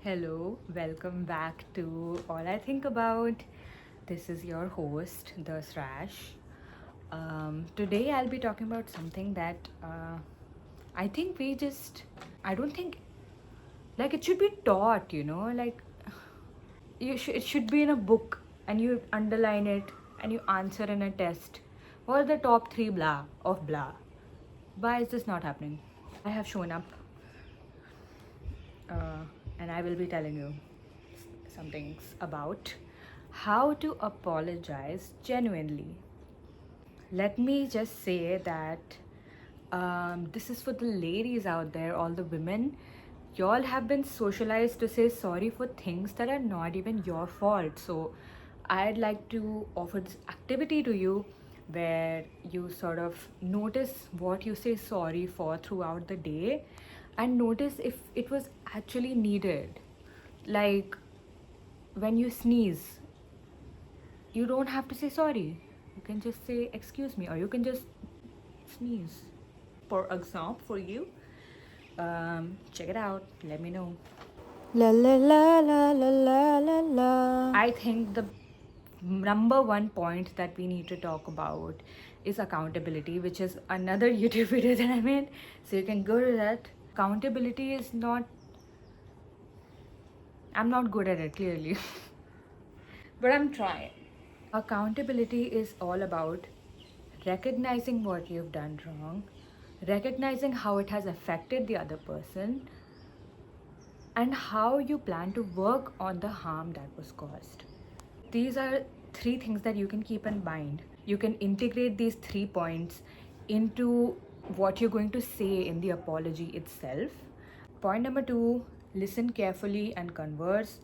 Hello, welcome back to All I Think About. This is your host, The Srash. Today I'll be talking about something that I think I don't think, like, it should be taught, like, it should be in a book and you underline it and you answer in a test. What are the top three blah of blah? Why is this not happening? I have shown up uh, and I will be telling you some things about how to apologize genuinely. Let me just say that this is for the ladies out there, all the women. Y'all have been socialized to say sorry for things that are not even your fault. So, I'd like to offer this activity to you where you sort of notice what you say sorry for throughout the day and notice if it was actually needed. Like when you sneeze, you don't have to say sorry. You can just say excuse me, or you can just sneeze. For example, for you, check it out. Let me know. La la la la la la la la. I think the number one point that we need to talk about is accountability, which is another YouTube video that I made. So you can go to that. Accountability is not. I'm not good at it clearly, but I'm trying. Accountability is all about recognizing what you've done wrong, recognizing how it has affected the other person, and how you plan to work on the harm that was caused. These are three things that you can keep in mind. You can integrate these 3 points into what you're going to say in the apology itself. Point number two, listen carefully and converse.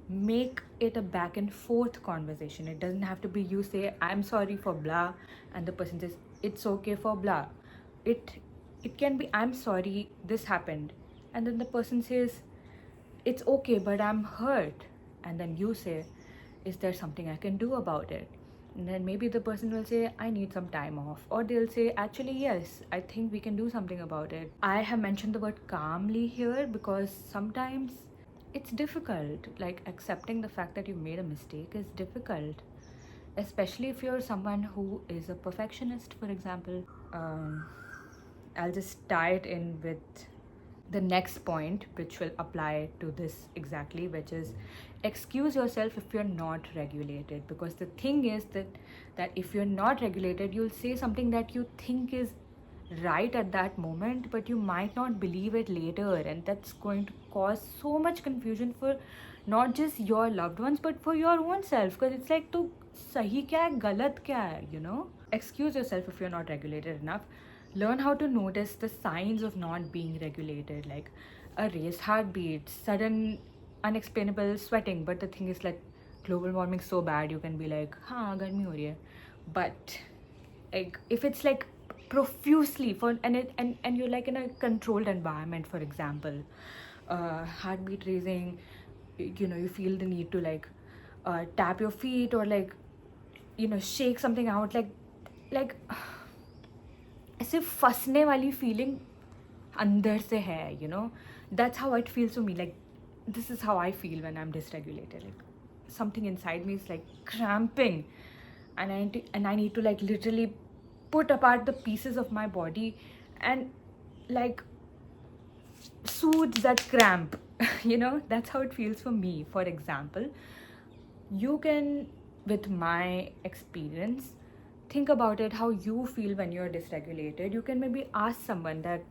Make it a back and forth conversation. It doesn't have to be you say, I'm sorry for blah, and the person says, it's okay for blah. It it can be, I'm sorry, this happened. And then the person says, it's okay, but I'm hurt. And then you say, is there something I can do about it? And then maybe the person will say, I need some time off. Or they'll say, actually, yes, I think we can do something about it. I have mentioned the word calmly here because sometimes it's difficult. Like accepting the fact that you made a mistake is difficult, especially if you're someone who is a perfectionist, for example. I'll just tie it in with the next point, which will apply to this exactly, which is excuse yourself if you're not regulated. Because the thing is that if you're not regulated, you'll say something that you think is right at that moment, but you might not believe it later, and that's going to cause so much confusion for not just your loved ones but for your own self, because it's like, to sahi kya hai, galat kya hai. Excuse yourself if you're not regulated enough. Learn how to notice the signs of not being regulated, like a raced heartbeat, sudden unexplainable sweating. But the thing is, like, global warming so bad, you can be like, हाँ गर्मी हो रही है. But like if it's like profusely for and you're like in a controlled environment, for example, heartbeat raising, you feel the need to like tap your feet or like shake something out, like ऐसे फंसने वाली feeling अंदर से है, that's how it feels to me. Like, this is how I feel when I'm dysregulated. Like something inside me is like cramping, and I need to like literally put apart the pieces of my body and like soothe that cramp. That's how it feels for me. For example, you can, with my experience, think about it how you feel when you're dysregulated. You can maybe ask someone that,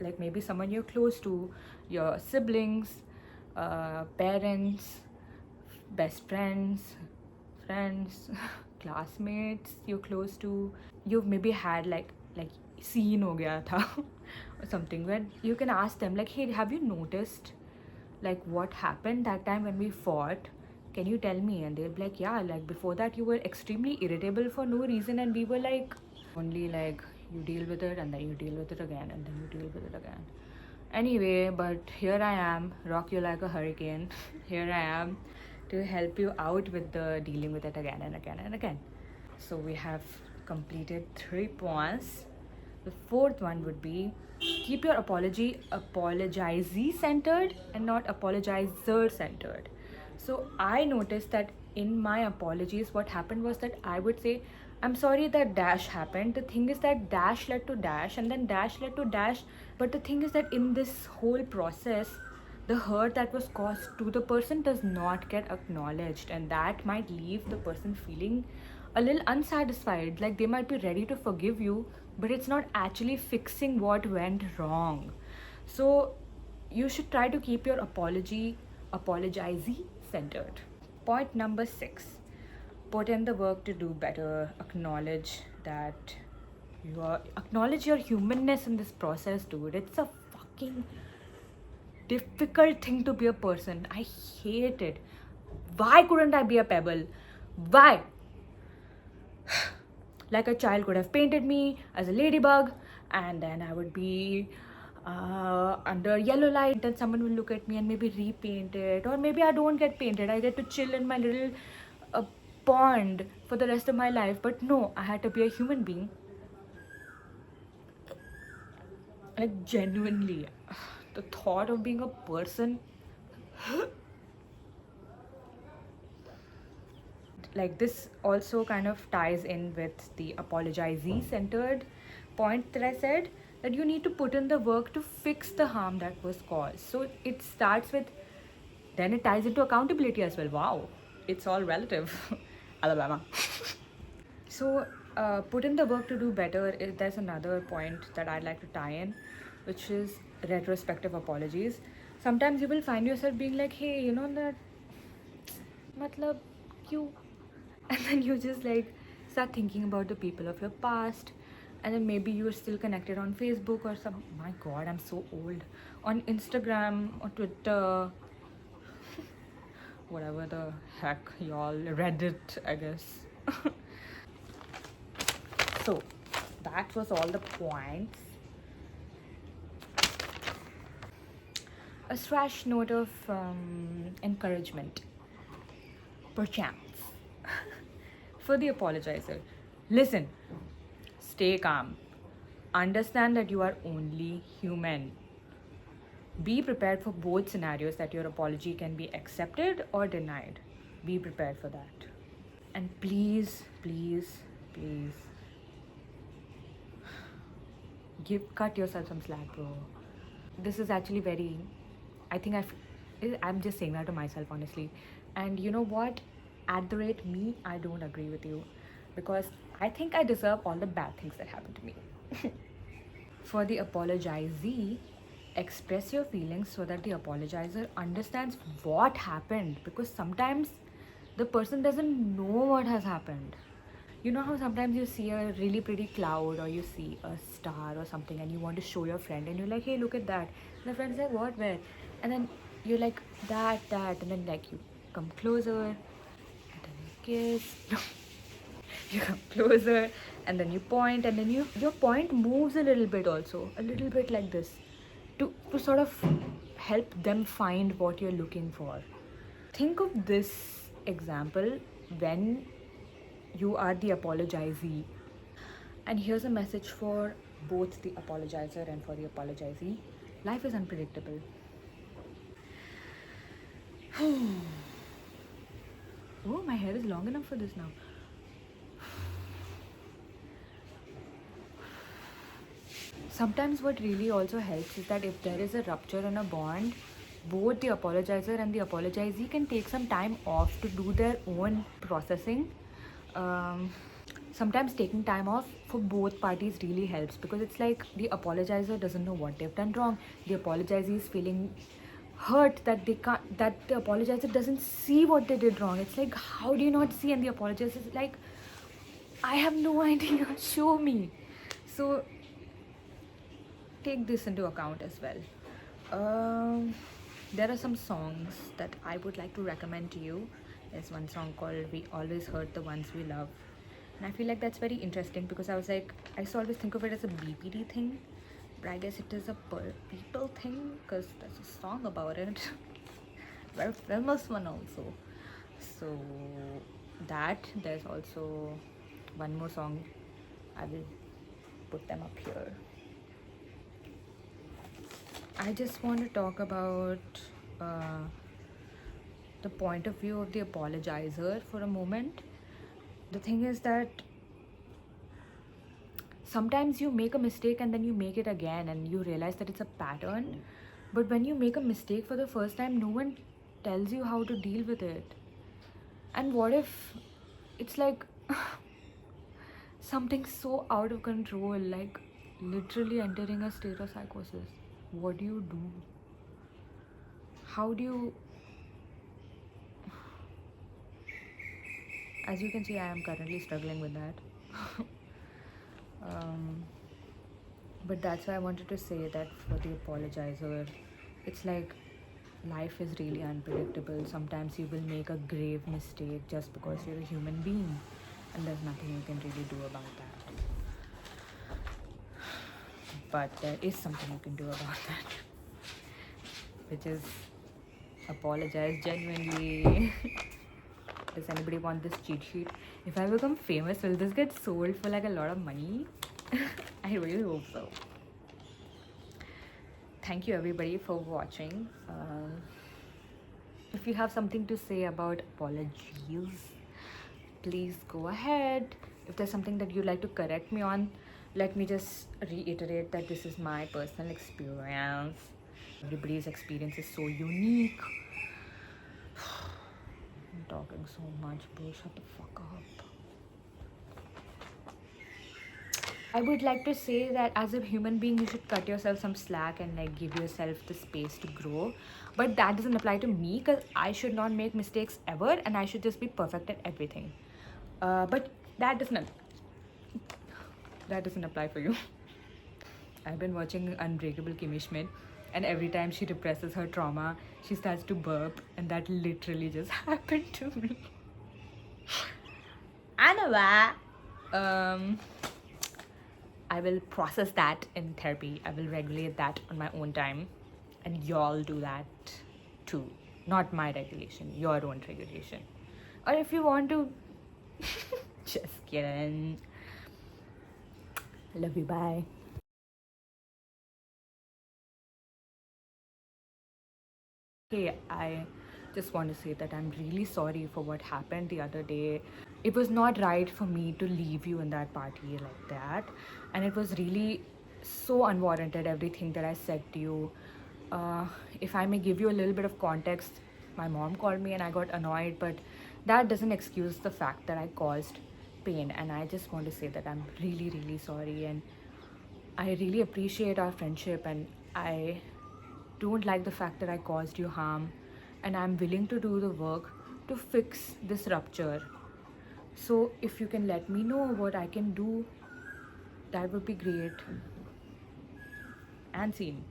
like maybe someone you're close to, your siblings, parents, best friends, classmates you're close to. You've maybe had like scene ho gaya tha or something, where you can ask them like, hey, have you noticed like what happened that time when we fought? Can you tell me? And they'll be like, yeah, like before that you were extremely irritable for no reason, and we were like, only like you deal with it and then you deal with it again and then you deal with it again. Anyway, but here I am, rock you like a hurricane. Here I am to help you out with the dealing with it again and again and again. So we have completed 3 points. The fourth one would be keep your apology apologizee centered and not apologizer centered. So I noticed that in my apologies, what happened was that I would say, I'm sorry that dash happened. The thing is that dash led to dash and then dash led to dash. But the thing is that in this whole process, the hurt that was caused to the person does not get acknowledged, and that might leave the person feeling a little unsatisfied. Like they might be ready to forgive you, but it's not actually fixing what went wrong. So you should try to keep your apologizee centered. Point number 6, put in the work to do better. Acknowledge your humanness in this process, dude. It's a fucking difficult thing to be a person. I hate it. Why couldn't I be a pebble? Why? Like a child could have painted me as a ladybug, and then I would be under yellow light, and someone will look at me and maybe repaint it, or maybe I don't get painted. I get to chill in my little uh, pond for the rest of my life. But no, I had to be a human being. Like, genuinely, the thought of being a person, like, this also kind of ties in with the apologizee centered point that I said, that you need to put in the work to fix the harm that was caused. So it starts with, then it ties into accountability as well. Wow, it's all relative. Alabama. So put in the work to do better. There's another point that I'd like to tie in, which is retrospective apologies. Sometimes you will find yourself being like, hey, you know that, matlab, you, and then you just like start thinking about the people of your past, and then maybe you're still connected on Facebook or some, my god, I'm so old, on Instagram or Twitter, whatever the heck y'all, Reddit, I guess. So that was all the points. A fresh note of encouragement, perchance, for the apologizer. Listen, stay calm. Understand that you are only human. Be prepared for both scenarios, that your apology can be accepted or denied. Be prepared for that. And please, please, please, cut yourself some slack, bro. This is actually very, I think I'm just saying that to myself, honestly. And you know what? At the rate me, I don't agree with you, because I think I deserve all the bad things that happen to me. For the apologizee, express your feelings so that the apologizer understands what happened, because sometimes the person doesn't know what has happened. You know how sometimes you see a really pretty cloud, or you see a star or something, and you want to show your friend, and you're like, hey, look at that. And the friend's like, what, where? And then you're like, that, and then like you come closer, and then you kiss. You come closer, and then you point, and then your point moves a little bit also, a little bit like this, to sort of help them find what you're looking for. Think of this example when you are the apologizee. And here's a message for both the apologizer and for the apologizee. Life is unpredictable. Oh, my hair is long enough for this now. Sometimes what really also helps is that if there is a rupture in a bond, both the apologizer and the apologizee can take some time off to do their own processing. Sometimes taking time off for both parties really helps, because it's like the apologizer doesn't know what they've done wrong. The apologizee is feeling hurt that the apologizer doesn't see what they did wrong. It's like, how do you not see? And the apologizer is like, I have no idea, show me. So take this into account as well. There are some songs that I would like to recommend to you. There's one song called We Always Hurt the Ones We Love. And I feel like that's very interesting, because I was like, I used to always think of it as a BPD thing, but I guess it is a people thing, because there's a song about it. Very famous one also. So that, there's also one more song I will put them up here. I just want to talk about uh, the point of view of the apologizer for a moment. The thing is that sometimes you make a mistake and then you make it again and you realize that it's a pattern. But when you make a mistake for the first time, no one tells you how to deal with it. And what if it's like something so out of control, like literally entering a state of psychosis? What do you do? How do you... As you can see, I am currently struggling with that. But that's why I wanted to say that for the apologizer, it's like life is really unpredictable. Sometimes you will make a grave mistake just because you're a human being, and there's nothing you can really do about that. But there is something you can do about that, which is apologize genuinely. Does anybody want this cheat sheet? If I become famous, will this get sold for like a lot of money? I really hope so. Thank you everybody for watching. If you have something to say about apologies, please go ahead. If there's something that you'd like to correct me on, let me just reiterate that this is my personal experience. Everybody's experience is so unique. I'm talking so much, bro. Shut the fuck up. I would like to say that as a human being, you should cut yourself some slack and like give yourself the space to grow. But that doesn't apply to me because I should not make mistakes ever and I should just be perfect at everything. But that doesn't apply for you. I've been watching Unbreakable Kimmy Schmidt, and every time she represses her trauma, she starts to burp, and that literally just happened to me. Anyway, I will process that in therapy. I will regulate that on my own time, and y'all do that too. Not my regulation, your own regulation. Or if you want to, just kidding. Love you, bye. Hey, I just want to say that I'm really sorry for what happened the other day. It was not right for me to leave you in that party like that. And it was really so unwarranted, everything that I said to you. If I may give you a little bit of context, my mom called me and I got annoyed, but that doesn't excuse the fact that I caused pain. And I just want to say that I'm really, really sorry. And I really appreciate our friendship, and I don't like the fact that I caused you harm, and I'm willing to do the work to fix this rupture. So if you can let me know what I can do, that would be great. And scene.